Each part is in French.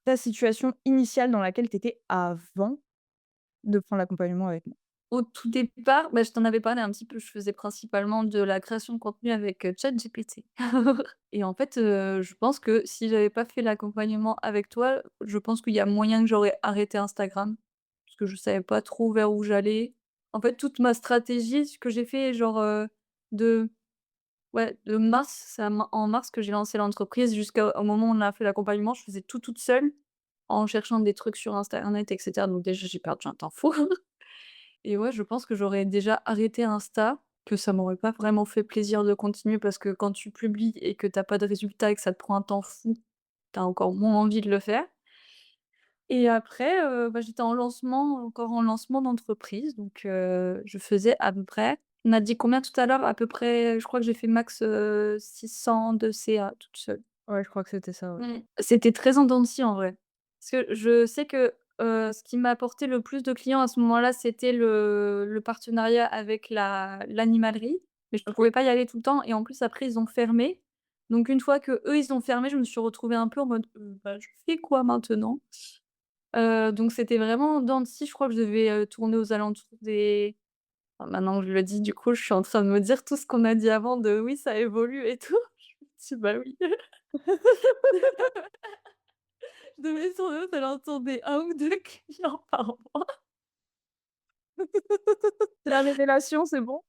ta situation initiale dans laquelle tu étais avant de prendre l'accompagnement avec moi. Au tout départ, bah, je t'en avais parlé un petit peu, je faisais principalement de la création de contenu avec, ChatGPT. Et en fait, je pense que si j'avais pas fait l'accompagnement avec toi, je pense qu'il y a moyen que j'aurais arrêté Instagram, parce que je savais pas trop vers où j'allais. En fait, toute ma stratégie, ce que j'ai fait genre, de ouais, de mars, c'est en mars que j'ai lancé l'entreprise jusqu'au moment où on a fait l'accompagnement, je faisais tout toute seule, en cherchant des trucs sur internet et cetera, donc déjà j'ai perdu un temps fou. Et ouais, je pense que j'aurais déjà arrêté Insta, que ça m'aurait pas vraiment fait plaisir de continuer parce que quand tu publies et que tu as pas de résultats et que ça te prend un temps fou, tu as encore moins envie de le faire. Et après, bah, j'étais encore en lancement d'entreprise, donc je faisais à peu près on a dit combien tout à l'heure? À peu près, je crois que j'ai fait max, 600 de CA toute seule. Ouais, je crois que c'était ça, ouais. C'était très en dents de scie en vrai. Parce que je sais que, ce qui m'a apporté le plus de clients à ce moment-là, c'était le partenariat avec l'animalerie, mais je OK. pouvais pas y aller tout le temps et en plus après ils ont fermé. Donc une fois qu'eux ils ont fermé, je me suis retrouvée un peu en mode: bah, je fais quoi maintenant?» Donc c'était vraiment en dents de scie. Je crois que je devais, tourner aux alentours des maintenant que je le dis, du coup, je suis en train de me dire tout ce qu'on a dit avant de: «Oui, ça évolue et tout». Je me dis: «Bah oui». Je devais tourner aux alentours des 1 ou 2 clients par mois. La révélation, c'est bon?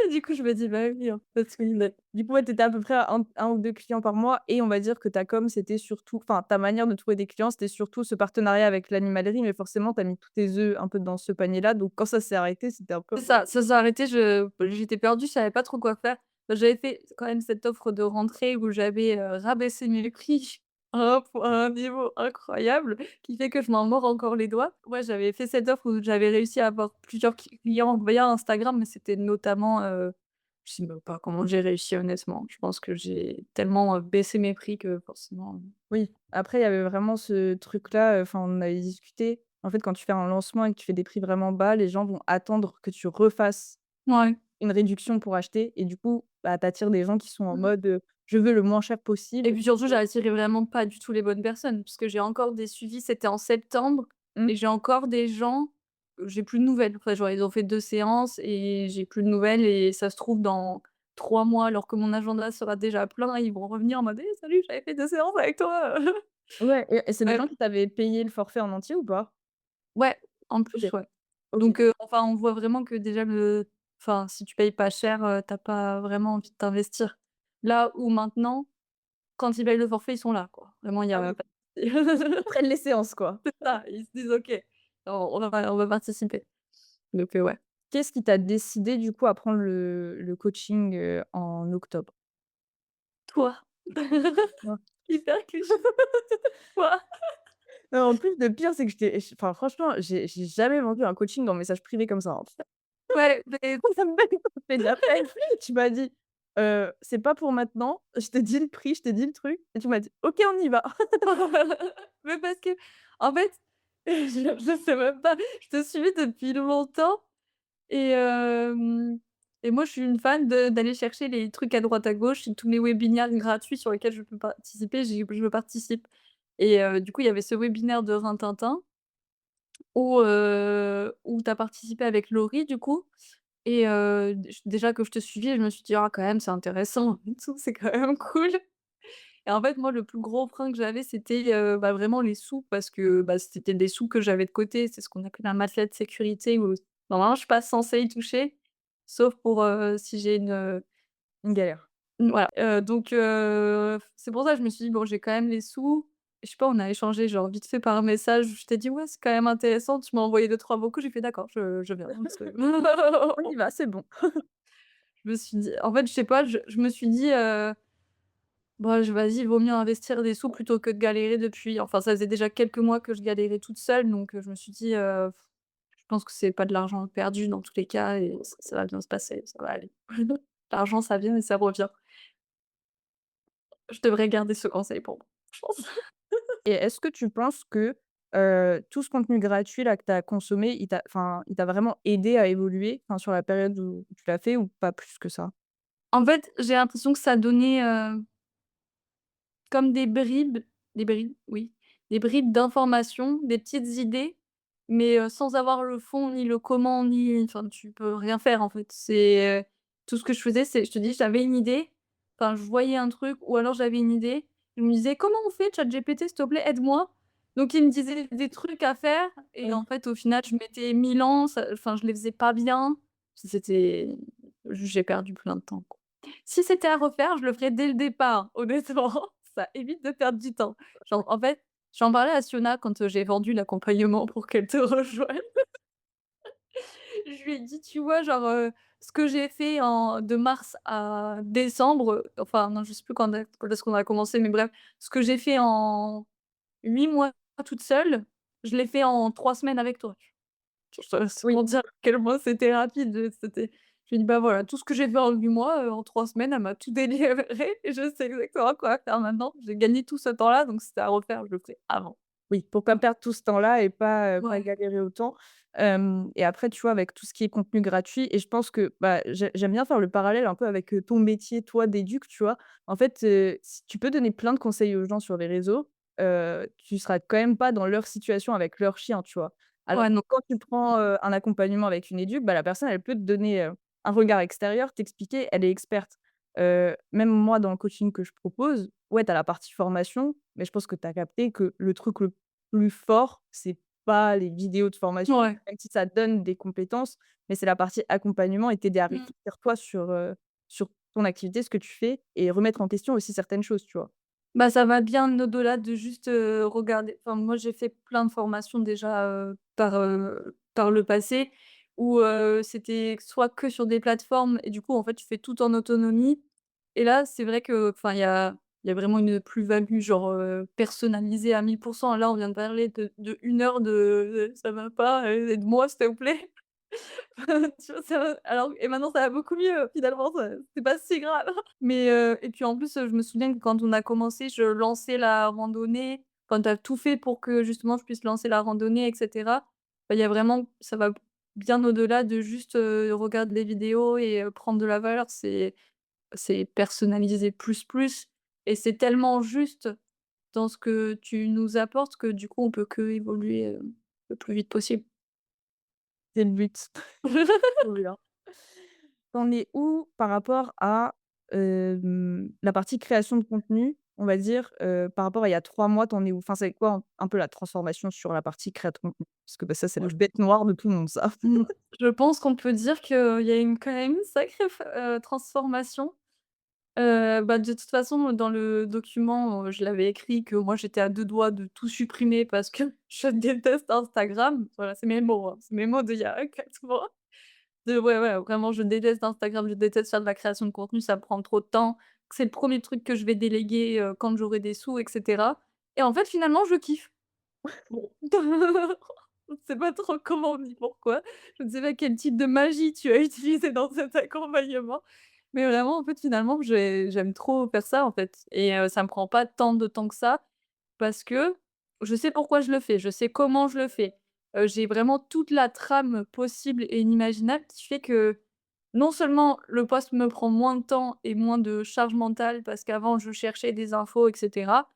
Du coup, je me dis: «Bah oui, en fait, oui, Du coup, ouais, tu étais à peu près à 1 ou 2 clients par mois et on va dire que ta com, c'était surtout enfin, ta manière de trouver des clients, c'était surtout ce partenariat avec l'animalerie, mais forcément, tu as mis tous tes œufs un peu dans ce panier-là, donc quand ça s'est arrêté, c'était un peu c'est ça, ça s'est arrêté, j'étais perdue, je savais pas trop quoi faire. Bah, j'avais fait quand même cette offre de rentrée où j'avais, rabaissé mes prix à un niveau incroyable qui fait que je m'en mords encore les doigts. Ouais, j'avais fait cette offre où j'avais réussi à avoir plusieurs clients via Instagram, mais c'était notamment, je sais même pas comment j'ai réussi honnêtement. Je pense que j'ai tellement, baissé mes prix que forcément, oui. Après, il y avait vraiment ce truc-là, enfin, on en avait discuté. En fait, quand tu fais un lancement et que tu fais des prix vraiment bas, les gens vont attendre que tu refasses ouais. une réduction pour acheter et du coup, bah, tu attires des gens qui sont en mode, «Je veux le moins cher Et possible». puis surtout, j'ai attiré vraiment pas du tout les bonnes personnes, parce que j'ai encore des suivis, c'était en septembre Mmh. et j'ai encore des gens, j'ai plus de nouvelles. Enfin, genre, ils ont fait 2 séances et j'ai plus de nouvelles et ça se trouve dans 3 mois, alors que mon agenda sera déjà plein, ils vont revenir en mode: «Eh salut, j'avais fait 2 séances avec toi». Ouais et c'est des Ouais, gens qui t'avaient payé le forfait en entier ou pas? ouais, en OK, plus, ouais. OK. Donc enfin, on voit vraiment que déjà si tu payes pas cher, tu pas vraiment envie de t'investir. Là où maintenant, quand ils payent le forfait, ils sont là, quoi. Vraiment, il y Ah a oui, pas ils prennent les séances, quoi. C'est ça, ils se disent: «OK, on va participer». Donc ouais. Qu'est-ce qui t'a décidé du coup à prendre le coaching, en octobre? Toi? Ouais. Hyper cliché. Toi? Non, en plus, le pire, c'est que enfin, franchement, j'ai jamais vendu un coaching en message privé comme ça, hein. Ouais, beh, Ça me fait de la peine. Tu m'as dit: C'est pas pour maintenant, je t'ai dit le prix, je t'ai dit le truc» et tu m'as dit: «OK, on y va». mais parce qu'en fait, je sais même pas, je te suis depuis longtemps et et moi je suis une fan d'aller chercher les trucs à droite à gauche et tous les webinaires gratuits sur lesquels je peux participer, je participe et du coup, il y avait ce webinaire de Rintintin où tu as participé avec Laurie du coup et déjà que je te suivais, je me suis dit: «Ah quand même c'est intéressant et tout, c'est quand même cool» et en fait moi le plus gros frein que j'avais c'était, bah, vraiment les sous parce que, bah, c'était des sous que j'avais de côté. C'est ce qu'on appelle un matelas de sécurité où normalement je suis pas censée y toucher, sauf pour, si j'ai Une galère. voilà, donc c'est pour ça que je me suis dit: «Bon j'ai quand même les sous». Je sais pas, on a échangé genre vite fait par message, je t'ai dit: «Ouais, c'est quand même intéressant». Tu m'as envoyé deux trois vocaux, j'ai fait: «D'accord, je viens». Parce que On y va, c'est bon. je me suis dit en fait, je sais pas, je me suis dit, «Bah, je vas-y, il vaut mieux investir des sous plutôt que de galérer depuis» enfin, ça faisait déjà quelques mois que je galérais toute seule, donc je me suis dit: je pense que c'est pas de l'argent perdu dans tous les cas et ça va bien se passer, ça va aller». L'argent, ça vient et ça revient. Je devrais garder ce conseil pour moi, je pense. Et est-ce que tu penses que, tout ce contenu gratuit là que tu as consommé, il t'a vraiment aidé à évoluer, enfin, sur la période où tu l'as fait ou pas plus que ça? En fait, j'ai l'impression que ça donnait, comme des bribes, oui, des bribes d'informations, des petites idées, mais sans avoir le fond, ni le comment, ni enfin, tu peux rien faire, en fait. Tout ce que je faisais, c'est je te dis, j'avais une idée, enfin, je voyais un truc ou alors j'avais une idée, je me disais: «Comment on fait ChatGPT, s'il te plaît, aide-moi?» Donc il me disait des trucs à faire et Ouais. en fait, au final, je mettais 1000 ans, ça enfin, je les faisais pas bien. C'était j'ai perdu plein de temps, quoi. Si c'était à refaire, je le ferais dès le départ, honnêtement, ça évite de perdre du temps. Genre, en fait, j'en parlais à Siona quand, j'ai vendu l'accompagnement pour qu'elle te rejoigne. Je lui ai dit: «Tu vois, genre, ce que j'ai fait en de mars à décembre, enfin non, je sais plus quand est-ce qu'on a commencé, mais bref, ce que j'ai fait en 8 mois toute seule, je l'ai fait en 3 semaines avec toi». C'est Oui. pour dire à quel point c'était rapide, je lui ai dit: «Bah, voilà, tout ce que j'ai fait en 8 mois, en 3 semaines, elle m'a tout délivré et je sais exactement quoi faire maintenant». J'ai gagné tout ce temps-là, donc si c'était à refaire, je le ferais avant. Oui, pour pas perdre tout ce temps-là et pas Ouais. galérer autant. Et après, tu vois, avec tout ce qui est contenu gratuit et je pense que, bah, j'aime bien faire le parallèle un peu avec, ton métier, toi, d'éduc, tu vois? En fait, si tu peux donner plein de conseils aux gens sur les réseaux, tu seras quand même pas dans leur situation avec leur chien, tu vois? Alors Ouais, non. que quand tu prends, un accompagnement avec une éduc, bah, la personne, elle peut te donner, un regard extérieur, t'expliquer, elle est experte. Même moi, dans le coaching que je propose, ouais, tu as la partie formation, mais je pense que tu as capté que le truc le plus fort, c'est pas les vidéos de formation, Ouais. même si ça donne des compétences, mais c'est la partie accompagnement et t'aider à Mmh. réfléchir toi sur ton activité, ce que tu fais et remettre en question aussi certaines choses, tu vois? Bah, ça va bien au-delà de juste, regarder enfin, moi, j'ai fait plein de formations déjà, par le passé où, c'était soit que sur des plateformes et du coup, en fait, tu fais tout en autonomie et là, c'est vrai que enfin, il y a vraiment une plus-value genre, personnalisée à 1000. Là, on vient de parler de 1 heure de «Ça va pas, aide-moi s'il te plaît». Tu vois? Alors et maintenant ça va beaucoup mieux finalement, c'est pas si grave. Mais et puis en plus, je me souviens que quand on a commencé, je lançais la randonnée. Enfin, tu as tout fait pour que justement je puisse lancer la randonnée et cetera. Bah, il y a vraiment ça va bien au-delà de juste, regarder des vidéos et prendre de la valeur. C'est personnalisé plus, plus et c'est tellement juste dans ce que tu nous apportes que du coup on peut qu'évoluer, le plus vite possible. C'est le but. Trop bien. Tu en es où par rapport à, la partie création de contenu, on va dire, par rapport à il y a 3 mois, tu en es où? Enfin, c'est quoi un peu la transformation sur la partie créa de contenu? Parce que, bah, ça, c'est la bête noire de tout le monde, ça. Mmh, je pense qu'on peut dire qu'il y a quand même une sacrée transformation. Bah, de toute façon, dans le document, je l'avais écrit que moi, j'étais à 2 doigts de tout supprimer parce que je déteste Instagram. Voilà, c'est mes mots, hein, c'est mes mots d'il y a 4 mois. Ouais, ouais, vraiment, je déteste Instagram, je déteste faire de la création de contenu, ça me prend trop de temps. C'est le premier truc que je vais déléguer, quand j'aurai des sous et cetera et en fait, finalement, je kiffe. Bon. Je ne sais pas trop comment ni pourquoi. Je ne sais pas quel type de magie tu as utilisé dans cet accompagnement, mais vraiment, en fait, finalement, j'aime trop faire ça, en fait et ça me prend pas tant de temps que ça parce que je sais pourquoi je le fais, je sais comment je le fais. J'ai vraiment toute la trame possible et inimaginable qui fait que, non seulement le poste me prend moins de temps et moins de charge mentale parce qu'avant je cherchais des infos et cetera,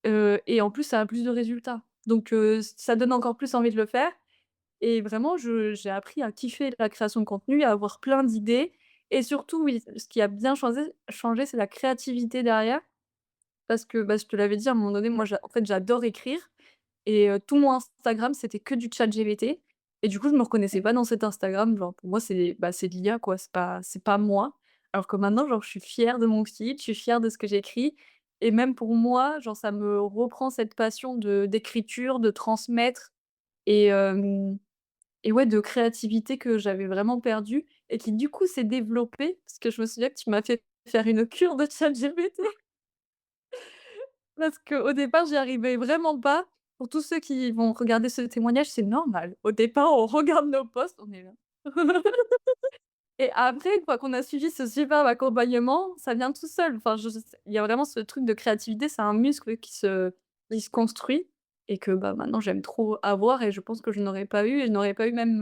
et en plus ça a plus de résultats. Donc ça donne encore plus envie de le faire et vraiment j'ai appris à kiffer la création de contenu, à avoir plein d'idées et surtout oui, ce qui a bien changé, c'est la créativité derrière parce que, bah, je te l'avais dit à un moment donné, moi en fait j'adore écrire et tout mon Instagram c'était que du ChatGPT et du coup je me reconnaissais pas dans cet Instagram, genre pour moi c'est de l'IA quoi, c'est pas moi. Alors que maintenant genre je suis fière de mon style, je suis fière de ce que j'écris et même pour moi, genre ça me reprend cette passion d'écriture, de transmettre et et ouais, de créativité que j'avais vraiment perdue et qui du coup s'est développée parce que je me souviens que tu m'as fait faire une cure de ChatGPT parce qu'au départ, j'y arrivais vraiment pas. Pour tous ceux qui vont regarder ce témoignage, c'est normal. Au départ, on regarde nos posts, on est là. Et après, une fois qu'on a suivi ce superbe accompagnement, ça vient tout seul. Enfin, je sais il y a vraiment ce truc de créativité, c'est un muscle qui se construit et que, bah, maintenant j'aime trop avoir et je pense que je n'aurais pas eu et je n'aurais pas eu même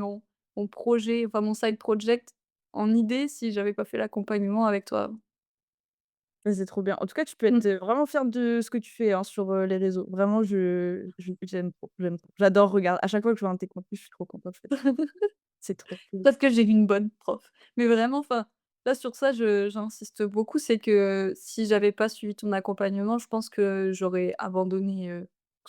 mon projet, enfin mon side project en idée si j'avais pas fait l'accompagnement avec toi. Ouais, c'est trop bien. En tout cas, tu peux être, Mmh. vraiment fière de ce que tu fais, hein, sur, les réseaux. Vraiment, j'aime trop, j'aime trop. J'adore regarder à chaque fois que je vois un de tes contenus, je suis trop contente, en fait. C'est trop cool. Parce que j'ai une bonne prof. Mais vraiment, enfin, là, sur ça, je j'insiste beaucoup, c'est que si j'avais pas suivi ton accompagnement, je pense que j'aurais abandonné,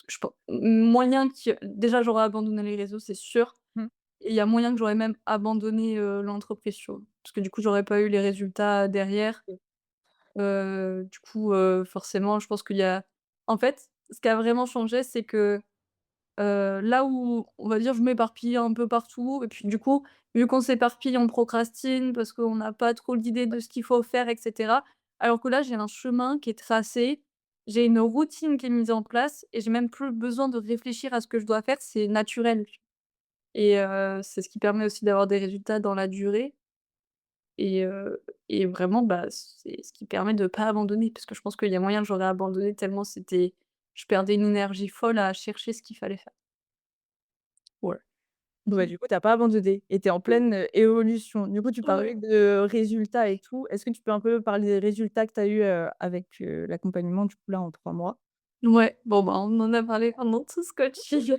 je pen moyen que déjà, j'aurais abandonné les réseaux, c'est sûr Mmh. et il y a moyen que j'aurais même abandonné, l'entreprise, tu vois? Parce que du coup, j'aurais pas eu les résultats derrière. OK. Du coup, forcément, je pense qu'il y a en fait, ce qui a vraiment changé, c'est que là où, on va dire, je m'éparpille un peu partout et puis du coup, vu qu'on s'éparpille, on procrastine parce qu'on n'a pas trop d'idées de ce qu'il faut faire et cetera. Alors que là, j'ai un chemin qui est tracé, j'ai une routine qui est mise en place et j'ai même plus besoin de réfléchir à ce que je dois faire, c'est naturel et c'est ce qui permet aussi d'avoir des résultats dans la durée et heu et vraiment, bah, c'est ce qui permet de pas abandonner parce que je pense qu'il y a moyen que j'aurais abandonné tellement je perdais une énergie folle à chercher ce qu'il fallait faire. Ouais. Bon, bah, du coup, tu as pas abandonné et tu es en pleine, évolution. Du coup, tu parlais Ouais. de résultats et tout. Est-ce que tu peux un peu parler des résultats que tu as eu, avec, l'accompagnement, du coup, là, en 3 mois? Ouais, bon, bah, on en a parlé pendant tout ce coaching.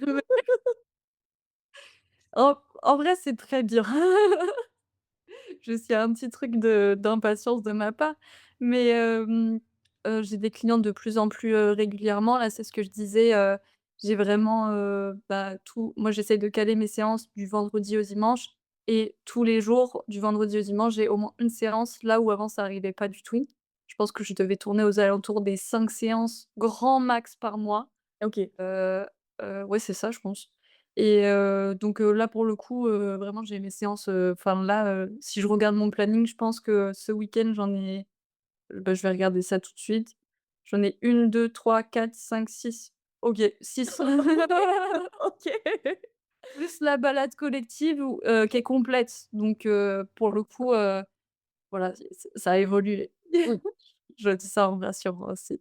En vrai, c'est très dur. Juste, il y a un petit truc d'impatience de ma part, mais j'ai des clients de plus en plus, régulièrement. Là, c'est ce que je disais, j'ai vraiment, bah, tout moi, j'essaie de caler mes séances du vendredi au dimanche et tous les jours, du vendredi au dimanche, j'ai au moins une séance, là où avant ça arrivait pas du tout. Je pense que je devais tourner aux alentours des 5 séances grand max par mois. OK. Heu ouais, c'est ça, je pense et donc là, pour le coup, vraiment, j'ai mes séances, enfin là, si je regarde mon planning, je pense que ce week-end, j'en ai bah, je vais regarder ça tout de suite. J'en ai 1, 2, 3, 4, 5, 6. OK, 6 OK. plus la balade collective où qui est complète donc pour le coup, voilà, ça a évolué. Oui. Je dis ça en me rassurant aussi.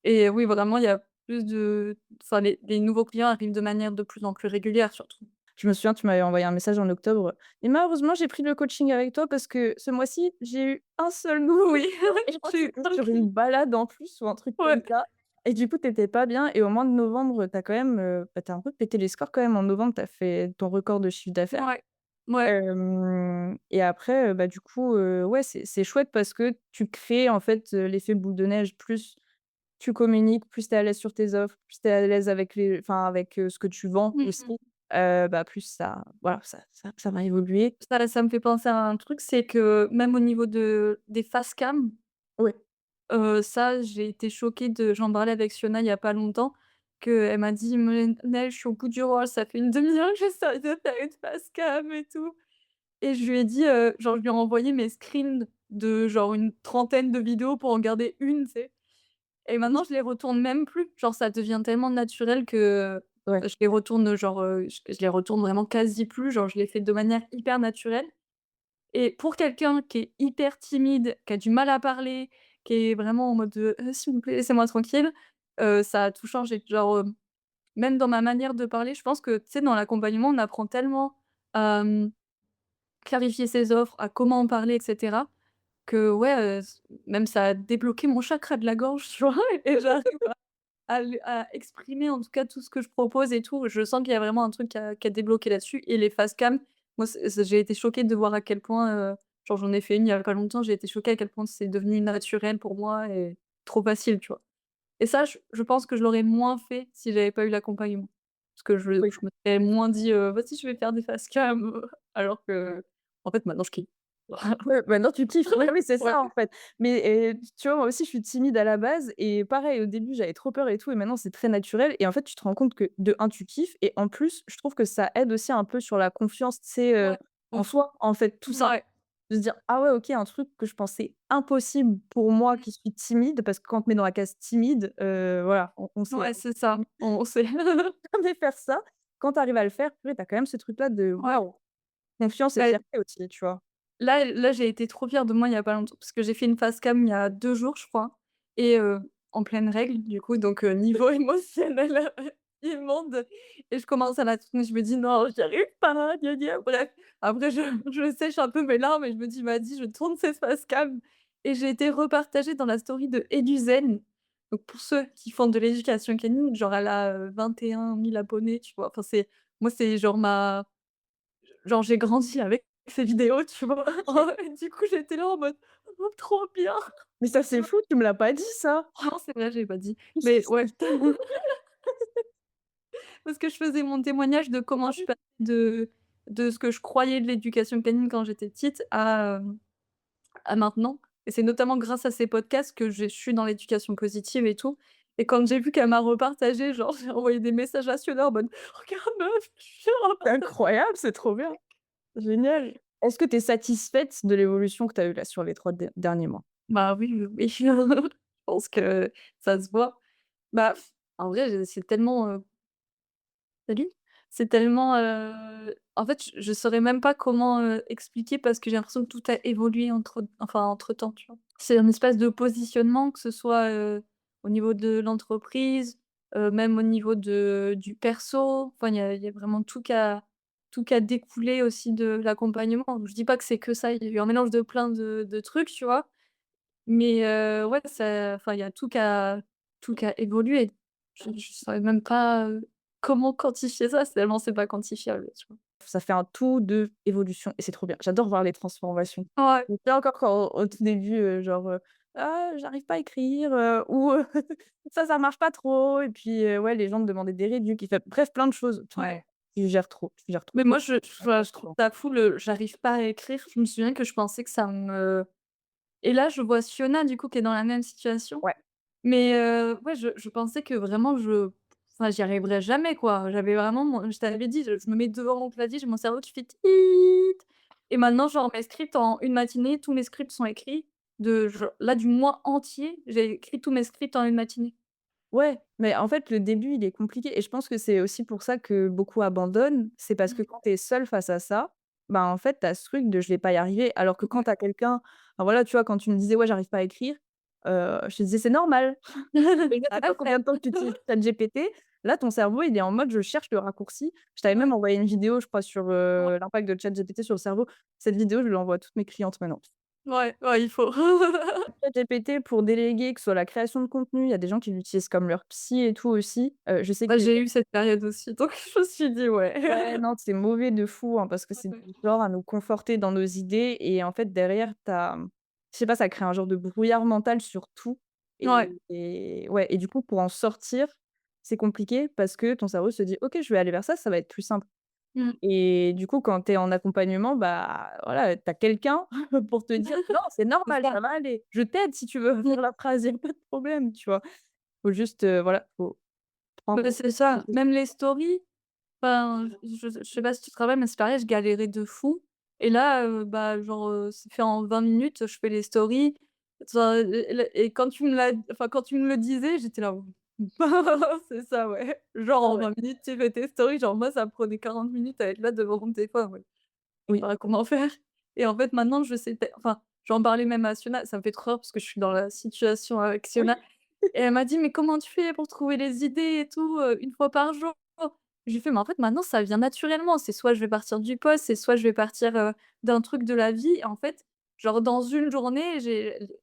Et oui, vraiment, il y a plus de enfin, les nouveaux clients arrivent de manière de plus en plus régulière, surtout. Je me souviens, tu m'avais envoyé un message en octobre: «Et malheureusement, j'ai pris le coaching avec toi parce que ce mois-ci, j'ai eu un seul nouveau Oui, client» et je crois que j'ai eu c'était un sur une client. balade en plus ou un truc comme Ouais, ça et du coup, tu étais pas bien et au mois de novembre, tu as quand même, bah, tu as un peu pété les scores quand même. En novembre, tu as fait ton record de chiffre d'affaires. ouais, ouais. Et après, bah, du coup, ouais, c'est chouette parce que tu crées, en fait, l'effet boule de neige. Plus tu communiques, plus tu es à l'aise sur tes offres, plus tu es à l'aise avec avec, ce que tu vends Mmh aussi, mh. bah, plus ça voilà, ça va évoluer. Ça me fait penser à un truc, c'est que même au niveau des face cam, Ouais, ça, j'ai été choquée de j'en parlais avec Fiona il y a pas longtemps, qu'elle m'a dit: «Mais Nel, je suis au bout du rôle, ça fait une demi-heure que j'essaie de faire une face cam et tout». Et je lui ai dit, genre, je lui ai envoyé mes screens de genre une trentaine de vidéos pour en garder une, tu sais? Et maintenant je les retourne même plus. Genre ça devient tellement naturel que, ouais. je les retourne, genre, je les retourne vraiment quasi plus, genre je les fais de manière hyper naturelle et pour quelqu'un qui est hyper timide, qui a du mal à parler, qui est vraiment en mode, «S'il vous plaît, laissez-moi tranquille», ça a tout changé. Genre, même dans ma manière de parler, je pense que, tu sais, dans l'accompagnement, on apprend tellement à, clarifier ses offres, à comment en parler et cetera, que ouais, même ça a débloqué mon chakra de la gorge, tu vois? Et j'arrive à exprimer en tout cas tout ce que je propose et tout. Je sens qu'il y a vraiment un truc qui a débloqué là-dessus et les face cam, moi j'ai été choquée de voir à quel point, genre j'en ai fait une il y a pas longtemps, j'ai été choquée à quel point c'est devenu naturel pour moi et trop facile, tu vois? Et ça, je pense que je l'aurais moins fait si j'avais pas eu l'accompagnement. Parce que Oui. je me serais moins dit, «Vas-y, je vais faire des face cam», alors qu'en fait maintenant je kiffe. Ouais, maintenant tu kiffes. Ouais, oui, c'est Ouais. ça, en fait. Mais tu vois, moi aussi, je suis timide à la base et pareil, au début, j'avais trop peur et tout et maintenant, c'est très naturel et en fait, tu te rends compte que, de un tu kiffes et en plus, je trouve que ça aide aussi un peu sur la confiance, tu sais, Ouais. en Ouf. soi, en fait, tout ça. Ouais. De se dire: «Ah ouais, OK, un truc que je pensais impossible pour moi qui suis timide», parce que quand on te met dans la case timide, voilà, on sait Ouais, c'est ça, on sait. jamais faire ça. Quand tu arrives à le faire, purée, tu as quand même ce truc-là de Ouais. waouh, confiance et Bah, fierté aussi, tu vois? là, j'ai été trop fière de moi il y a pas longtemps, parce que j'ai fait une face cam il y a 2 jours, je crois et en pleine règle du coup, donc niveau émotionnel, immonde et je commence à la tourner, je me dis: «Non, j'y arrive pas, gna gna». Bref, après je sèche un peu mes larmes et je me dis: «Vas-y, je tourne cette face cam» et j'ai été repartagée dans la story de Eduzen. Donc pour ceux qui font de l'éducation canine, genre elle a, 21 000 abonnés, tu vois? Enfin c'est moi c'est genre ma genre j'ai grandi avec ces vidéos, tu vois? Et du coup j'étais là en mode: «Oh trop bien!» Mais ça, c'est fou, tu me l'as pas dit ça. Non c'est vrai, j'ai pas dit. Mais ouais, parce que je faisais mon témoignage de comment je suis passée de ce que je croyais de l'éducation canine quand j'étais petite à maintenant, et c'est notamment grâce à ces podcasts que je suis dans l'éducation positive et tout, et quand j'ai vu qu'elle m'a repartagé, genre, j'ai envoyé des messages à Fiona en mode: «Regarde meuf, je suis C'est repartagée». incroyable, c'est trop bien. Génial. Est-ce que tu es satisfaite de l'évolution que tu as eue là sur les 3 derniers mois? Bah oui, oui, oui, je pense que ça se voit. Bah, en vrai, c'est tellement, salut. C'est tellement, en fait, je saurais même pas comment, expliquer parce que j'ai l'impression que tout a évolué entre-temps, tu vois? C'est un espèce de positionnement, que ce soit, au niveau de l'entreprise, même au niveau du perso. Enfin, il y a vraiment tout qui a découlé aussi de l'accompagnement. Je dis pas que c'est que ça, il y a eu un mélange de plein de trucs, tu vois? Mais, ouais, ça enfin, il y a tout qui a évolué. Je saurais même pas, comment quantifier ça, c'est tellement c'est pas quantifiable, tu vois? Ça fait un tout de évolution et c'est trop bien. J'adore voir les transformations. Ouais, Je me souviens encore quand au tout début, genre, «Ah, j'arrive pas à écrire», ou «Ça marche pas trop» et puis, ouais, les gens me demandaient des réducs, bref, plein de choses. ouais. Tu gères trop, tu gères trop. Mais moi, je trouve ça fou le «j'arrive pas à écrire». Je me souviens que je pensais que ça me et là, je vois Fiona, du coup, qui est dans la même situation. Ouais. Mais, ouais, je pensais que vraiment enfin, j'y arriverais jamais, quoi. J'avais vraiment je t'avais dit, je me mets devant mon clavier, j'ai mon cerveau qui fait «tiit» et maintenant, genre, mes scripts en une matinée, tous mes scripts sont écrits là, du mois entier, j'ai écrit tous mes scripts en une matinée. Ouais, mais en fait, le début, il est compliqué et je pense que c'est aussi pour ça que beaucoup abandonnent. C'est parce que Mmh. quand tu es seul face à ça, bah, en fait, tu as ce truc de: «Je vais pas y arriver». Alors que quand Ouais. tu as quelqu'un enfin voilà, tu vois, quand tu me disais: «Ouais, j'arrive pas à écrire», je te disais: «C'est normal». Et là, Ah ça fait ouais. combien de temps que tu utilises ChatGPT? Là, ton cerveau, il est en mode: «Je cherche le raccourci». Je t'avais même Ouais, envoyé une vidéo, je crois, sur, ouais, l'impact de ChatGPT sur le cerveau. Cette vidéo, je l'envoie à toutes mes clientes maintenant. ouais, ouais, il faut. ChatGPT pour déléguer, que ce soit la création de contenu, il y a des gens qui l'utilisent comme leur psy et tout aussi. Je sais que Bah, j'ai eu cette période aussi, donc je me suis dit: «Ouais». ouais, non, c'est mauvais de fou, hein, parce que c'est Ouais. du genre à nous conforter dans nos idées et en fait derrière je sais pas, ça crée un genre de brouillard mental sur tout Ouais. et ouais et du coup pour en sortir, c'est compliqué parce que ton cerveau se dit: «OK, je vais aller vers ça, ça va être plus simple» Mmh. et du coup quand tu es en accompagnement, bah, voilà, tu as quelqu'un pour te dire: «Non, c'est C'est normal, ça. ça va aller. Je t'aide si tu veux Mmh. faire la phrase, il y a pas de problème», tu vois? Faut juste, voilà, faut prendre Bah, c'est ça. Même les stories, enfin, je sais pas si tu te rappelles, mais c'est pareil, je galérais de fou et là, bah, genre, c'est fait en 20 minutes, je fais les stories. Enfin, et quand tu me le disais, j'étais là: «C'est ça, ouais». Genre ah en ouais, 20 minutes, tu fais tes stories, genre moi, ça me prenait 40 minutes à être là devant mon téléphone, ouais. Je sais oui. pas comment faire et en fait, maintenant, je sais enfin, j'en parlais même à Siona, ça me fait trop rire parce que je suis dans la situation avec Siona et elle m'a dit: «Mais comment tu fais pour trouver les idées et tout, 1 fois par jour?» Je lui fais: «Mais en fait, maintenant, ça vient naturellement. C'est soit je vais partir du poste, c'est soit je vais partir, d'un truc de la vie». Et en fait, genre dans une journée,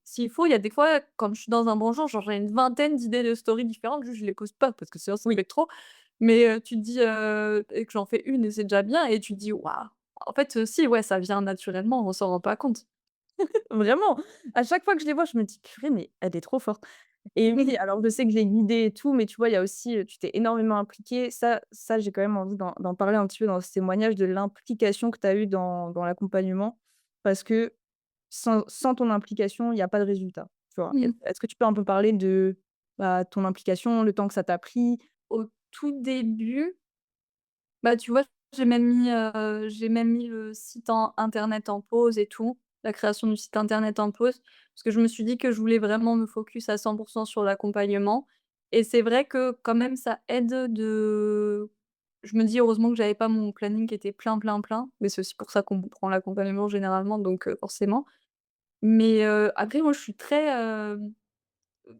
s'il faut, il y a des fois, quand je suis dans un bon jour, genre j'ai une vingtaine d'idées de stories différentes, juste je les pose pas parce que sinon ça Oui. fait trop. Mais, tu te dis, et que j'en fais une et c'est déjà bien et tu te dis: «Waouh!» En fait, si, ouais, ça vient naturellement, on s'en rend pas compte. Vraiment, à chaque fois que je les vois, je me dis: «Purée, mais elle est trop forte» et oui, alors je sais que je l'ai guidée et tout, mais tu vois, il y a aussi, tu t'es énormément impliquée. Ça, j'ai quand même envie d'en parler un petit peu dans ce témoignage de l'implication que tu as eue dans l'accompagnement parce que sans ton implication, il y a pas de résultat, tu vois? Mmh. Est-ce que tu peux un peu parler de, bah, ton implication, le temps que ça t'a pris? Au tout début, bah, tu vois, j'ai même mis le site internet en pause et tout, la création du site internet en pause, parce que je me suis dit que je voulais vraiment me focus à 100 sur l'accompagnement et c'est vrai que quand même ça aide de je me dis: «Heureusement que j'avais pas mon planning qui était plein, plein, plein», mais c'est aussi pour ça qu'on prend l'accompagnement généralement donc forcément. Mais après moi je suis très,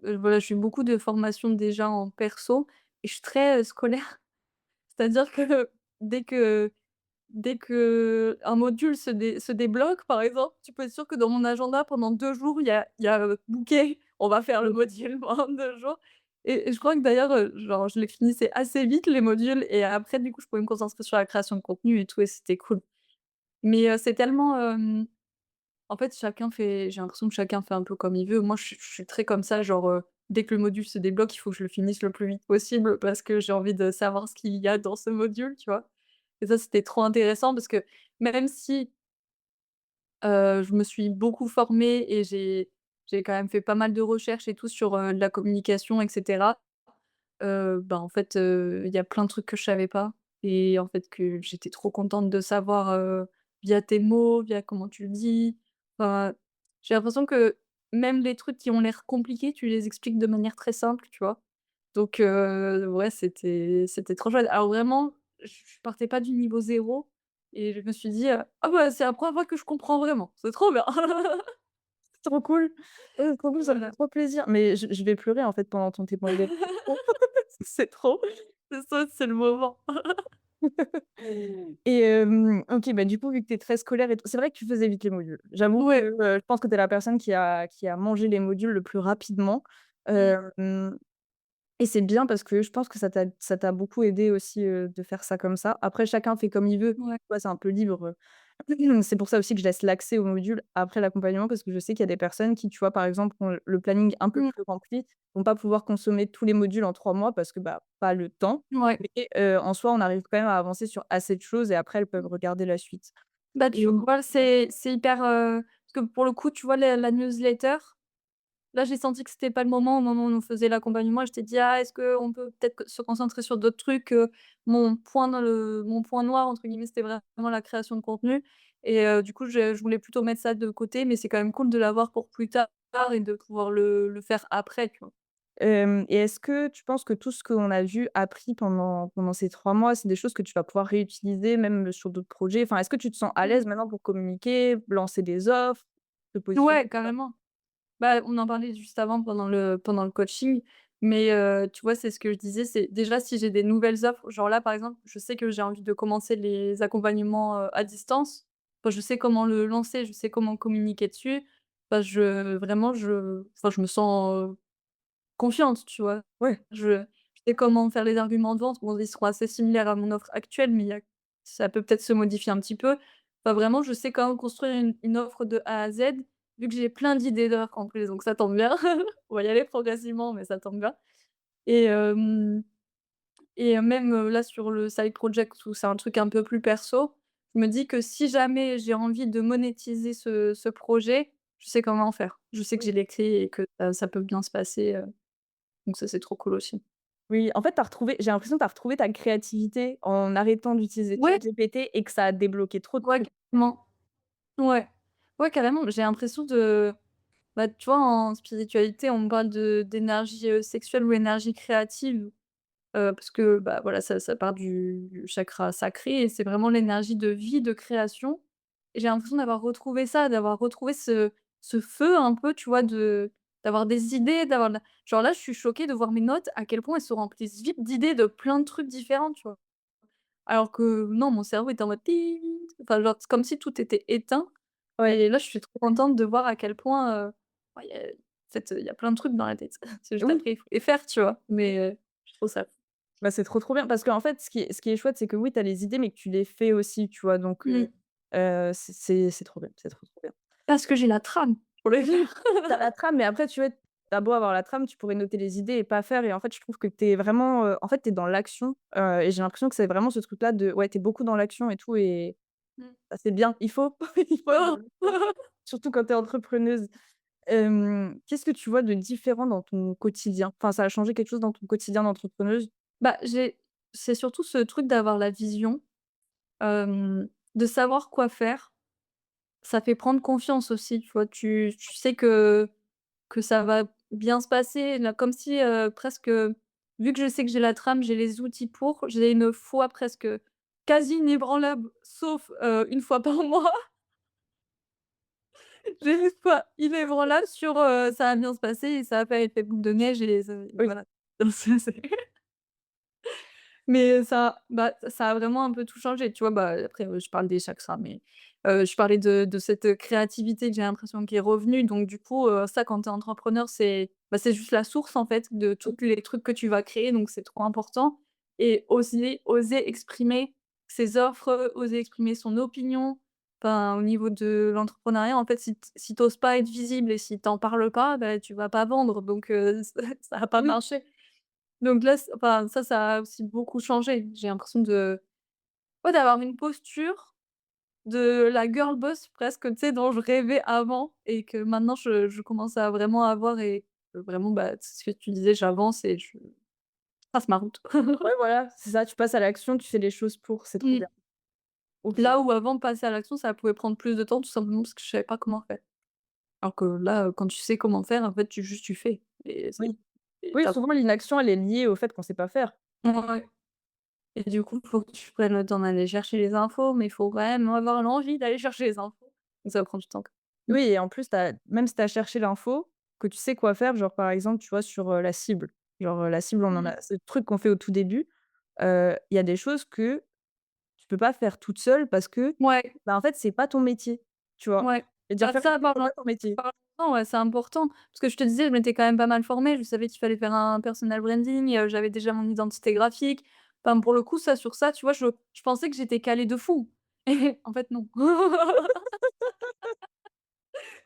voilà, je suis beaucoup de formations déjà en perso et je suis très, scolaire. C'est-à-dire que dès que dès qu'un module se débloque, par exemple, tu peux être sûr que dans mon agenda, pendant 2 jours, il y a booké, on va faire le module pendant 2 jours et je crois que d'ailleurs, genre, je les finissais assez vite les modules et après, du coup, je pouvais me concentrer sur la création de contenu et tout et c'était cool. Mais c'est tellement, en fait, j'ai l'impression que chacun fait un peu comme il veut. Moi, je suis très comme ça, genre, dès que le module se débloque, il faut que je le finisse le plus vite possible parce que j'ai envie de savoir ce qu'il y a dans ce module, tu vois? Et ça, c'était trop intéressant parce que même si, je me suis beaucoup formée et j'ai quand même fait pas mal de recherches et tout sur, la communication et cetera. Bah, en fait, il y a plein de trucs que je savais pas et en fait que j'étais trop contente de savoir, via tes mots, via comment tu le dis. Enfin, j'ai l'impression que même les trucs qui ont l'air compliqués, tu les expliques de manière très simple, tu vois? Donc ouais, c'était trop chouette. Alors vraiment, je partais pas du niveau zéro et je me suis dit: «Ah bah, c'est la première fois que je comprends vraiment, c'est trop bien!» Trop cool. Ouais, trop cool, ça me fait Voilà. trop plaisir. Mais je vais pleurer, en fait, pendant ton témoignage. C'est trop, c'est ça, c'est le moment. Et OK, bah, du coup, vu que tu es très scolaire et tout c'est vrai que tu faisais vite les modules. J'avoue que, Ouais. je pense que tu es la personne qui a mangé les modules le plus rapidement. Mmh. Hem Et c'est bien parce que je pense que ça t'a beaucoup aidé aussi, de faire ça comme ça. Après chacun fait comme il veut, tu Ouais. vois? C'est un peu libre. C'est pour ça aussi que je laisse l'accès aux modules après l'accompagnement parce que je sais qu'il y a des personnes qui, tu vois, par exemple, ont le planning un peu Mmh. plus rempli, vont pas pouvoir consommer tous les modules en 3 mois parce que, bah, pas le temps. Ouais. Mais, en soi, on arrive quand même à avancer sur assez de choses et après elles peuvent regarder la suite. Bah, Et tu vois, c'est hyper, parce que pour le coup, tu vois, la newsletter, là, j'ai senti que c'était pas le moment, au moment où on faisait l'accompagnement, je t'ai dit: «Ah, est-ce qu'on peut peut-être se concentrer sur d'autres trucs?» Mon point «noir» entre guillemets, c'était vraiment la création de contenu et du coup, je voulais plutôt mettre ça de côté, mais c'est quand même cool de l'avoir pour plus tard et de pouvoir le faire après, tu vois? Et est-ce que tu penses que tout ce qu'on a vu, appris pendant ces 3 mois, c'est des choses que tu vas pouvoir réutiliser même sur d'autres projets? Enfin, est-ce que tu te sens à Mmh. l'aise maintenant pour communiquer, lancer des offres, te positionner? Ouais, carrément. Bah, on en parlait juste avant pendant le coaching, mais tu vois, c'est ce que je disais, c'est déjà si j'ai des nouvelles offres, genre là, par exemple, je sais que j'ai envie de commencer les accompagnements, à distance. Enfin, je sais comment le lancer, je sais comment communiquer dessus. Enfin, je me sens, confiante, tu vois? Ouais. Je sais comment faire les arguments de vente. Bon, ils seront assez similaires à mon offre actuelle, mais ça peut peut-être se modifier un petit peu. Enfin, vraiment, je sais comment construire une offre de A à Z, vu que j'ai plein d'idées d'offres en plus, donc ça tombe bien. On va y aller progressivement, mais ça tombe bien et même, là, sur le side project où c'est un truc un peu plus perso, je me dis que si jamais j'ai envie de monétiser ce projet, je sais comment faire. Je sais que j'ai les clés et que ça peut bien se passer, donc ça, c'est trop cool aussi. Oui, en fait, j'ai l'impression que tu as retrouvé ta créativité en arrêtant d'utiliser Ouais, ChatGPT et que ça a débloqué trop de ouais, trucs. carrément. Ouais. Ouais, carrément, j'ai l'impression de bah, tu vois, en spiritualité, on me parle d'énergie, sexuelle ou énergie créative, parce que, bah, voilà, ça part du chakra sacré et c'est vraiment l'énergie de vie, de création et j'ai l'impression d'avoir retrouvé ça, d'avoir retrouvé ce feu un peu, tu vois, d'avoir des idées, d'avoir de la genre là, je suis choquée de voir mes notes, à quel point elles se remplissent vite d'idées de plein de trucs différents, tu vois? Alors que non, mon cerveau était en mode «ti», enfin, genre, c'est comme si tout était éteint Ouais. et là, je suis trop contente de voir à quel point, bah, en fait, il y a plein de trucs dans la tête. C'est juste Oui. après, il faut les faire, tu vois? Mais je trouve ça Bah, c'est trop, trop bien parce qu'en fait, ce qui est chouette, c'est que oui, tu as les idées, mais que tu les fais aussi, tu vois? Donc, mmh, c'est trop bien, c'est trop, trop bien. parce que j'ai la trame pour les Oui, faire. tu as la trame, mais après, tu vois, tu as beau avoir la trame, tu pourrais noter les idées et pas faire et en fait, je trouve que tu es vraiment, en fait, tu es dans l'action, et j'ai l'impression que c'est vraiment ce truc-là de ouais, tu es beaucoup dans l'action et tout et Mmh. bah, c'est bien, il faut il faut être dans Oh! l'action, surtout quand tu es entrepreneuse. Qu'est-ce que tu vois de différent dans ton quotidien? Enfin, ça a changé quelque chose dans ton quotidien d'entrepreneuse? Bah, c'est surtout ce truc d'avoir la vision, de savoir quoi faire. Ça fait prendre confiance aussi, tu vois? Tu sais que ça va bien se passer, là, comme si, presque, vu que je sais que j'ai la trame, j'ai les outils pour, j'ai une foi presque quasi inébranlable, sauf, 1 fois par mois, j'ai une foi inébranlable sur, ça va bien se passer et ça va faire effet boule de neige et Oui. voilà. Donc ça, c'est Mais ça a vraiment un peu tout changé, tu vois? Bah, après, je parle des chakras, mais je parlais de cette créativité que j'ai l'impression qui est revenue, donc du coup, ça quand tu es entrepreneur, c'est juste la source, en fait, de tous les trucs que tu vas créer, donc c'est trop important et oser exprimer ses offres, oser exprimer son opinion. Enfin, au niveau de l'entrepreneuriat, en fait, si tu oses pas être visible et si tu en parles pas, bah, tu vas pas vendre, donc ça va pas Oui, marcher. Donc là, enfin, ça a aussi beaucoup changé. J'ai l'impression d'avoir une posture de la girl boss presque, tu sais, dont je rêvais avant et que maintenant je commence à vraiment avoir et vraiment, bah, c'est ce que tu disais, j'avance et je trace ma route. ouais, voilà, c'est ça, tu passes à l'action, tu fais les choses pour, c'est trop Mmh. bien. OK. Là où avant, passer à l'action, ça pouvait prendre plus de temps tout simplement parce que je savais pas comment faire. Alors que là, quand tu sais comment faire, en fait, tu fais Oui. et Oui, tu souvent l'inaction, elle est liée au fait qu'on sait pas faire. ouais. Et du coup, faut que tu prennes le temps d'aller chercher les infos, mais il faut quand même avoir l'envie d'aller chercher les infos. Donc ça prend du temps. Mmh. Oui et en plus, même si tu as cherché l'info, que tu sais quoi faire, genre, par exemple, tu vois, sur, la cible. Genre, la cible, on en Mmh. a ce truc qu'on fait au tout début, il y a des choses que tu peux pas faire toute seule parce que, Ouais, bah, en fait, c'est pas ton métier, tu vois? ouais. Et dire Bah, faire ça, c'est pas ton métier. parlons-en, ouais, c'est important. Parce que je te disais, je m'étais quand même pas mal formée. Je savais qu'il fallait faire un personal branding, j'avais déjà mon identité graphique. Enfin, pour le coup, ça, sur ça, tu vois, je pensais que j'étais calée de fou. Et en fait, non.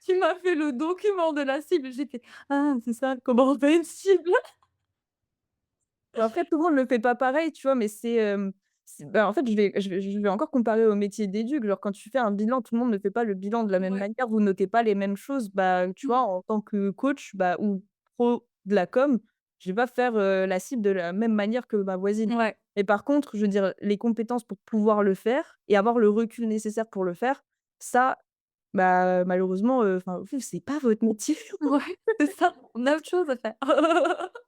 Tu m'as fait le document de la cible. J'ai fait: «Ah, c'est ça, comment on fait une cible?» Bah, après, tout le monde le fait pas pareil, tu vois? Mais bah, en fait, je vais encore comparer au métier d'éduc. Genre, quand tu fais un bilan, tout le monde ne fait pas le bilan de la même Ouais. manière. Vous notez pas les mêmes choses. Bah, tu vois, Mmh. en tant que coach, bah, ou pro de la com, je vais pas faire, la cible de la même manière que ma voisine. Ouais. Mais par contre, je veux dire, les compétences pour pouvoir le faire et avoir le recul nécessaire pour le faire, ça, bah, malheureusement, enfin, vous, c'est pas votre métier. Ouais, c'est ça, on a autre chose à faire.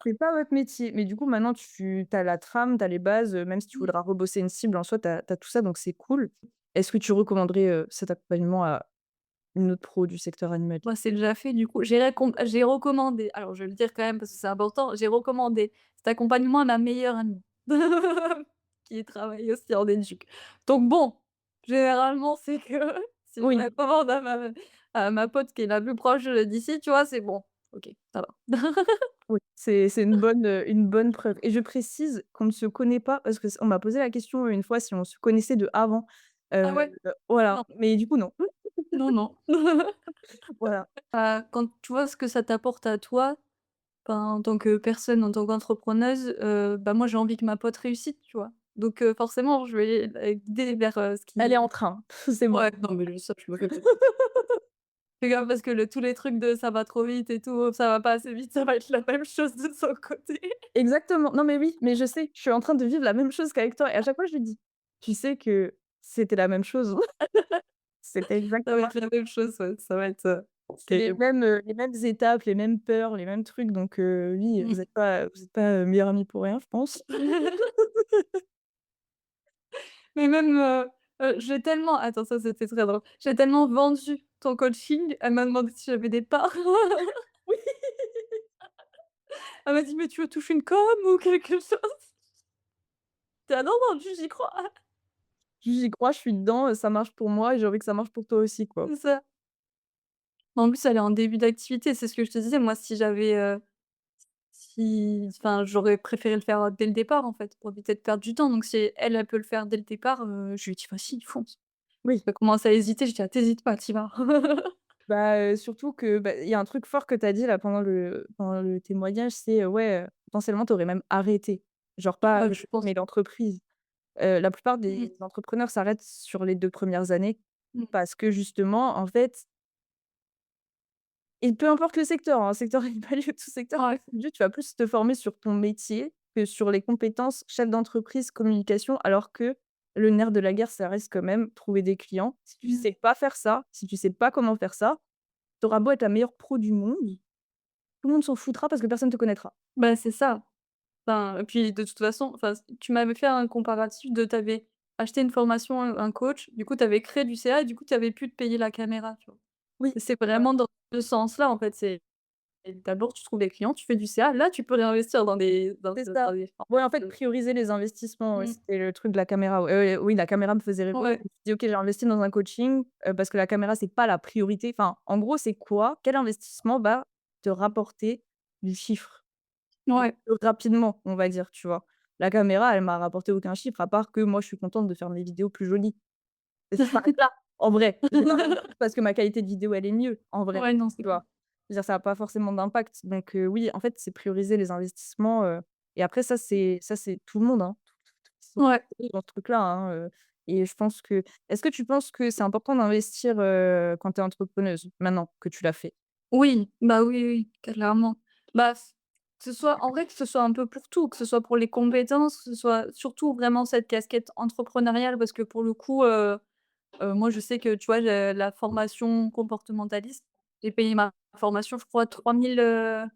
C'est pas votre métier, mais du coup, maintenant tu as la trame, tu as les bases, même si tu Mmh. voudras rebosser une cible en soi, tu as tout ça, donc c'est cool. Est-ce que tu recommanderais, cet accompagnement à une autre pro du secteur animalier? Bah, c'est déjà fait du coup. J'ai recommandé, alors je vais le dire quand même parce que c'est important, j'ai recommandé cet accompagnement à ma meilleure amie qui travaille aussi en éduc. Donc bon, généralement, c'est que si je Oui, recommande à ma pote qui est la plus proche, d'ici, tu vois, c'est bon. OK, ça va. oui, c'est une bonne preuve et je précise qu'on ne se connaît pas parce que on m'a posé la question une fois si on se connaissait de avant, Ah ouais? voilà, Non, mais du coup non. non, non. Voilà. Quand tu vois ce que ça t'apporte à toi, enfin, en tant que personne, en tant qu'entrepreneuse, bah, moi, j'ai envie que ma pote réussisse, tu vois? Donc forcément, je vais la guider vers, ce Elle est qui en train, c'est bon. ouais, non, mais ça, je me fais pas fais gaffe parce que tous les trucs de ça va trop vite et tout, ça va pas assez vite, ça va être la même chose de son côté. Exactement. Non, mais oui, mais je sais, je suis en train de vivre la même chose qu'avec toi et à chaque fois je lui dis: «Tu sais que c'était la même chose». C'était Ça va exactement être la même chose, ouais, ça va être, c'est terrible. les mêmes étapes, les mêmes peurs, les mêmes trucs donc oui, Mmh. vous êtes pas, meilleures amies pour rien, je pense. Mais même, j'ai tellement attends, ça, c'était très drôle. J'ai tellement vendu ton coaching, elle m'a demandé si j'avais des parts. Oui, Elle m'a dit: «Mais tu veux toucher une com ou quelque chose?» J'étais: «Ah non, non, juste j'y crois». j'y crois, je suis dedans, ça marche pour moi et j'ai envie que ça marche pour toi aussi, quoi. C'est ça. En plus, elle est en début d'activité, c'est ce que je te disais. Moi, si enfin, j'aurais préféré le faire, dès le départ, en fait, pour éviter de perdre du temps. Donc si elle, elle peut le faire dès le départ, je lui ai dit: «Vas-y, fonce». Oui, Elle commence à hésiter, je dis: «Ah, tu pas, tu y vas». bah, surtout que, bah, il y a un truc fort que tu as dit là pendant le témoignage, c'est, ouais, potentiellement tu aurais même arrêté. Genre pas Ah, arrêté, je pense. mais l'entreprise. La plupart Mmh. des entrepreneurs s'arrêtent sur les 2 premières années Mmh. parce que justement, en fait et peu importe le secteur, hein, secteur animalier ou tout secteur Ouais. confondu, tu vas plus te former sur ton métier que sur les compétences chef d'entreprise, communication, alors que le nerf de la guerre, ça reste quand même trouver des clients. Si tu Mmh. sais pas faire ça, si tu sais pas comment faire ça, tu auras beau être la meilleure pro du monde, tout le monde s'en foutra parce que personne te connaîtra. Bah, c'est ça. Enfin, et puis de toute façon, enfin, tu m'avais fait un comparatif de tu avais acheté une formation, un coach, du coup tu avais créé du CA et du coup tu avais pu te payer la caméra, tu vois? Oui, C'est voilà. vraiment dans ce sens-là, en fait, c'est d'abord tu trouves des clients, tu fais du CA, là tu peux réinvestir C'est dans ça. des Ouais, en fait, formations. prioriser les investissements, ouais, Mmh. c'était le truc de la caméra, ouais, oui, la caméra me faisait rêver. Je Ouais, me suis dit: «OK, j'ai investi dans un coaching, parce que la caméra, c'est pas la priorité». Enfin, en gros, c'est quoi? Quel investissement va te rapporter du chiffre ouais. plus rapidement, on va dire, tu vois? La caméra, elle m'a rapporté aucun chiffre à part que moi, je suis contente de faire mes vidéos plus jolies et ça s'arrête là, en vrai. J'ai pas besoin de plus parce que ma qualité de vidéo, elle est mieux, en vrai, Ouais, non, c'est tu clair. vois? Je veux dire, ça a pas forcément d'impact donc oui, en fait, c'est prioriser les investissements, et après ça, c'est tout le monde, hein. Sont Ouais. dans ce truc-là, hein, et je pense que est-ce que tu penses que c'est important d'investir, quand tu es entrepreneuse, maintenant que tu l'as fait? Oui, bah, oui, oui, clairement. Bah, que ce soit en vrai, que ce soit un peu pour tout, que ce soit pour les compétences, que ce soit surtout vraiment cette casquette entrepreneuriale parce que pour le coup, moi je sais que, tu vois, la formation comportementaliste, j'ai payé ma formation, je crois 3 500,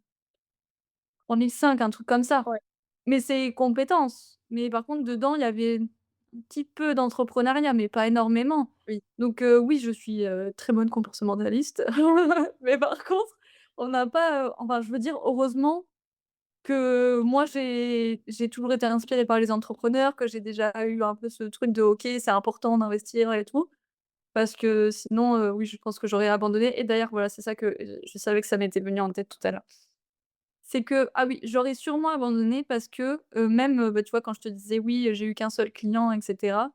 un truc comme ça. Ouais. Mais c'est compétences. Mais par contre, dedans, il y avait un petit peu d'entrepreneuriat, mais pas énormément. Oui. Donc oui, je suis, très bonne comportementaliste. Mais par contre, on n'a pas, enfin, je veux dire, heureusement que moi, j'ai toujours été inspirée par les entrepreneurs, que j'ai déjà eu un peu ce truc de: «OK, c'est important d'investir et tout». Parce que sinon, oui, je pense que j'aurais abandonné et d'ailleurs, voilà, c'est ça que, je savais que ça m'était venu en tête tout à l'heure. C'est que ah oui, j'aurais sûrement abandonné parce que, même, bah, tu vois, quand je te disais: «Oui, j'ai eu qu'un seul client et cetera»,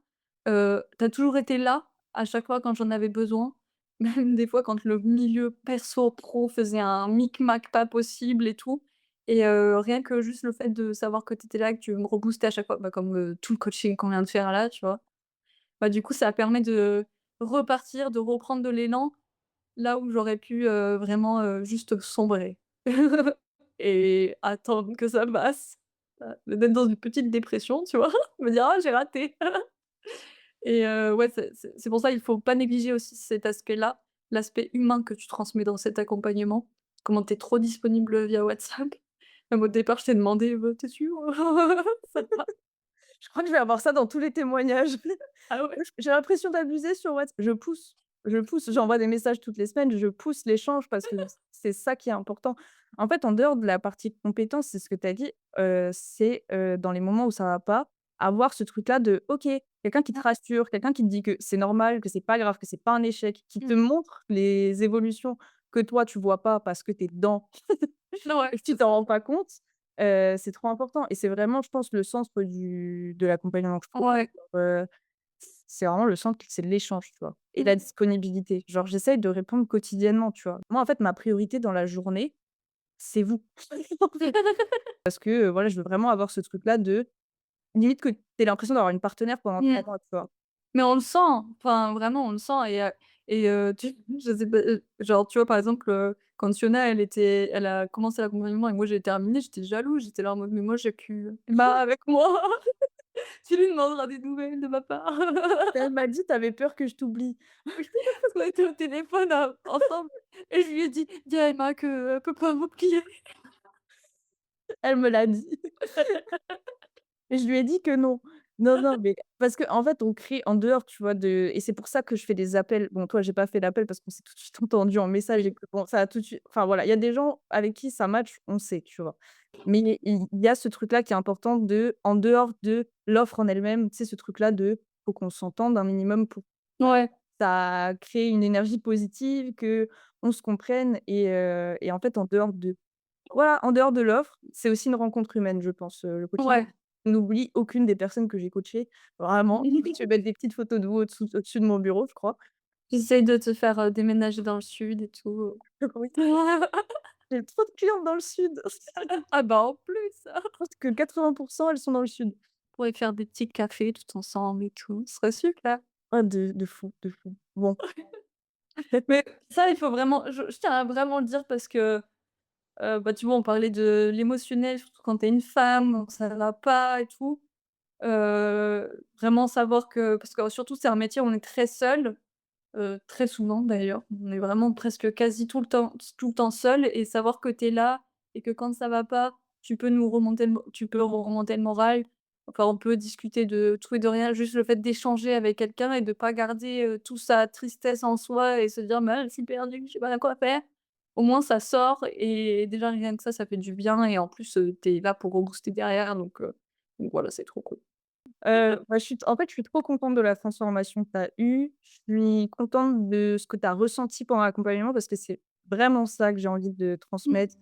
tu as toujours été là, à chaque fois quand j'en avais besoin. Même des fois quand le milieu perso, pro faisait un micmac pas possible et tout et rien que juste le fait de savoir que tu étais là, que tu me reboostais à chaque fois, bah, comme, tout le coaching qu'on vient de faire là, tu vois? Bah, du coup, ça permet de repartir, de reprendre de l'élan là où j'aurais pu, vraiment, juste sombrer et attendre que ça passe, d'être dans une petite dépression, tu vois? Me dire: «Ah, j'ai raté» et ouais, c'est pour ça, il faut pas négliger aussi cet aspect-là, l'aspect humain que tu transmets dans cet accompagnement. Comment tu es trop disponible, via WhatsApp. Même au départ, je t'ai demandé: «Tu es sûr? Ça va?» Je crois que je vais avoir ça dans tous les témoignages. Ah ouais? J'ai l'impression d'abuser sur Whats je pousse, j'envoie des messages toutes les semaines, je pousse l'échange parce que c'est ça qui est important. En fait, en dehors de la partie compétence, c'est ce que tu as dit, c'est, dans les moments où ça va pas, avoir ce truc-là de OK, quelqu'un qui te rassure, quelqu'un qui te dit que c'est normal, que c'est pas grave, que c'est pas un échec, qui te Mmh. montre les évolutions que toi tu vois pas parce que tu es dedans Ouais, et que tu c'est t'en ça. rends pas compte, c'est trop important et c'est vraiment, je pense, le centre de l'accompagnement que je propose. Ouais. C'est vraiment le centre, c'est l'échange, tu vois? Et la Mmh. disponibilité. Genre, j'essaye de répondre quotidiennement, tu vois? Moi, en fait, ma priorité dans la journée, c'est vous. Parce que, voilà, je veux vraiment avoir ce truc-là de limite que tu aies l'impression d'avoir une partenaire pendant 3 Mmh. mois, tu vois? Mais on le sent, enfin vraiment on le sent tu je sais pas, genre tu vois par exemple, quand Fiona elle a commencé l'accompagnement et moi j'ai terminé, j'étais jalouse, j'étais là en mode: «Mais moi j'ai que Emma avec moi, tu lui demanderas des nouvelles de ma part». Elle m'a dit: «Tu avais peur que je t'oublie». Oui, parce qu'on était au téléphone, ensemble et je lui ai dit: «Dis à Emma qu'elle peut pas m'oublier». Elle me l'a dit. Et je lui ai dit que non. Non, non, mais parce qu'en fait, on crée en dehors, tu vois, de et c'est pour ça que je fais des appels. Bon, toi, j'ai pas fait l'appel parce qu'on s'est tout de suite entendu en message et que bon, ça a tout de suite enfin, voilà, il y a des gens avec qui ça match, on sait, tu vois? Mais il y a ce truc-là qui est important de en dehors de l'offre en elle-même, tu sais, ce truc-là de faut qu'on s'entende un minimum pour Ouais. ça crée une énergie positive, qu'on se comprenne et en fait, en dehors de voilà, en dehors de l'offre, c'est aussi une rencontre humaine, je pense, le coaching. Ouais. Je n'oublie aucune des personnes que j'ai coachées, vraiment. Je vais mettre des petites photos de vous au-dessus de mon bureau, je crois. J'essaye de te faire, déménager dans le sud et tout. Oui, j'ai trop de clientes dans le sud. Ah bah, en plus! Je pense que 80 elles sont dans le sud. Pourrait faire des petits cafés tout ensemble et tout, ce serait super. Ah de fou, de fou. Bon, Mais ça, il faut vraiment je tiens à vraiment le dire parce que, bah, tu vois, on parlait de l'émotionnel, surtout quand tu es une femme, ça va pas et tout. Vraiment savoir que parce que surtout c'est un métier où on est très seul, très souvent d'ailleurs. On est vraiment presque quasi tout le temps seul et savoir que tu es là et que quand ça va pas, tu peux remonter le moral. Enfin, on peut discuter de tout et de rien, juste le fait d'échanger avec quelqu'un et de pas garder, toute sa tristesse en soi et se dire: «Bah, je suis perdue, je sais pas quoi faire». au moins ça sort et déjà rien que ça fait du bien et en plus, tu es là pour rebooster derrière donc voilà, c'est trop cool. Bah, je suis trop contente de la transformation que tu as eue. Je suis contente de ce que tu as ressenti pendant l'accompagnement parce que c'est vraiment ça que j'ai envie de transmettre.